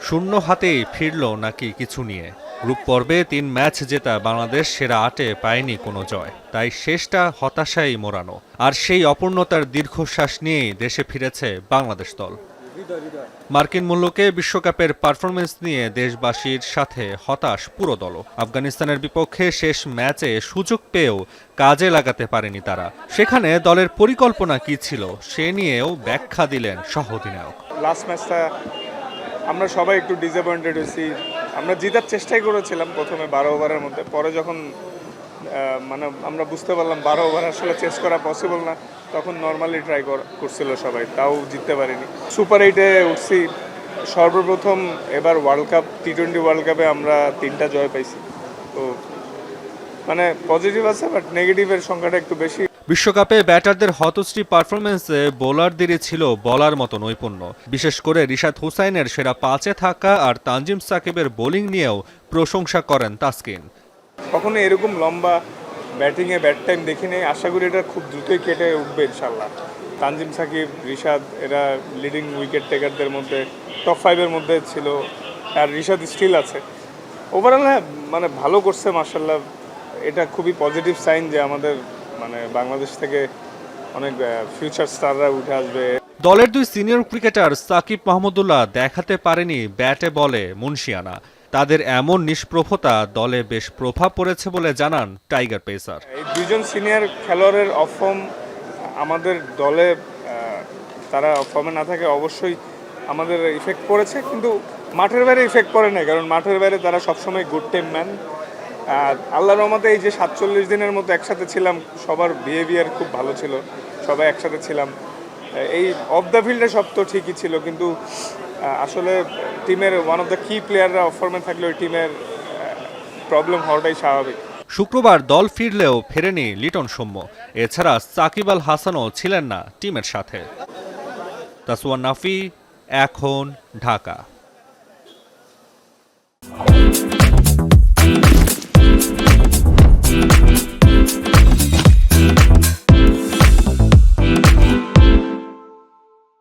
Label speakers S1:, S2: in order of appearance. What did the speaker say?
S1: শূন্য হাতেই ফিরল নাকি কিছু নিয়ে। গ্রুপ পর্বে ৩ ম্যাচ জেতা বাংলাদেশ সেরা ৮-এ পায়নি কোনো জয়, তাই শেষটা হতাশায় মোড়ানো। আর সেই অপূর্ণতার দীর্ঘশ্বাস নিয়েই দেশে ফিরেছে বাংলাদেশ দল। মার্কিন মূল্যকে বিশ্বকাপের পারফরমেন্স নিয়ে দেশবাসীর সাথে হতাশ পুরো দল। আফগানিস্তানের বিপক্ষে শেষ ম্যাচে সুযোগ পেয়েও কাজে লাগাতে পারেনি তারা। সেখানে দলের পরিকল্পনা কি ছিল সে নিয়েও ব্যাখ্যা দিলেন সহ অধিনায়ক।
S2: লাস্ট ম্যাচটা আমরা সবাই একটু ডিসঅ্যাপয়েন্টেড হয়েছি। আমরা জেতার চেষ্টাই করেছিলাম প্রথমে 12 ওভারের মধ্যে, পরে যখন মানে আমরা বুঝতে পারলাম 12 ওভার আসলে চেস করা পসিবল না, তখন নর্মালি ট্রাই করছিল সবাই, তাও জিততে পারিনি। সুপার 8-এ উঠছি সর্বপ্রথম। এবার ওয়ার্ল্ড কাপ T20 ওয়ার্ল্ড কাপে আমরা 3টা জয় পাইছি, তো মানে পজিটিভ আছে, বাট নেগেটিভের সংখ্যাটা একটু বেশি।
S1: বিশ্বকাপে ব্যাটারদের হতশ্রী পারফরমেন্সে বোলারদেরই ছিল বলার মতো নৈপুণ্য। বিশেষ করে রিশাদ হুসাইনের সেরা 5-এ থাকা আর তানজিম সাকিবের বোলিং নিয়েও প্রশংসা করেন তাসকিন।
S2: কখনো এরকম লম্বা ব্যাটিংয়ে ব্যাট টাইম দেখিনি, আশা করি এটা খুব দ্রুতই কেটে উঠবে ইনশাল্লাহ। তানজিম সাকিব, রিশাদ এরা লিডিং উইকেট টেকারদের মধ্যে টপ 5-এর মধ্যে ছিল, আর রিশাদ স্টিল আছে। ওভারঅল হ্যাঁ, মানে ভালো করছে মাশাল্লাহ। এটা খুবই পজিটিভ সাইন যে আমাদের মানে বাংলাদেশ থেকে অনেক ফিউচার স্টাররা উঠে আসবে।
S1: দলের 2 সিনিয়র ক্রিকেটার সাকিব মাহমুদুল্লাহ দেখাতে পারেনি ব্যাটে বলে মুনশিয়ানা। তাদের এমন নিষ্প্রভতা দলে বেশ প্রভাব পড়েছে বলে জানান টাইগার পেসার।
S2: এই 2জন সিনিয়র খেলোয়াড়ের অফ ফর্ম আমাদের দলে, তারা অফ ফর্মে না থাকে অবশ্যই আমাদের ইফেক্ট পড়েছে, কিন্তু মাঠের বাইরে ইফেক্ট পড়ে না, কারণ মাঠের বাইরে তারা সবসময় গুড টিম ম্যান। আল্লাহর রহমতে এই যে 47 দিনের মতো একসাথে ছিলাম, সবার বিহেভিয়ার খুব ভালো ছিল, সবাই একসাথে ছিলাম। এই অফ দ্য ফিল্ডে সব তো ঠিকই ছিল, কিন্তু আসলে টিমের ওয়ান অফ দ্য কি প্লেয়াররা অফ ফর্মে থাকলে ওই টিমের প্রবলেম হওয়াটাই স্বাভাবিক।
S1: শুক্রবার দল ফিরলেও ফেরেনি লিটন সৌম্য। এছাড়া সাকিব আল হাসানও ছিলেন না টিমের সাথে। তাসওয়ান নাফি, এখন, ঢাকা।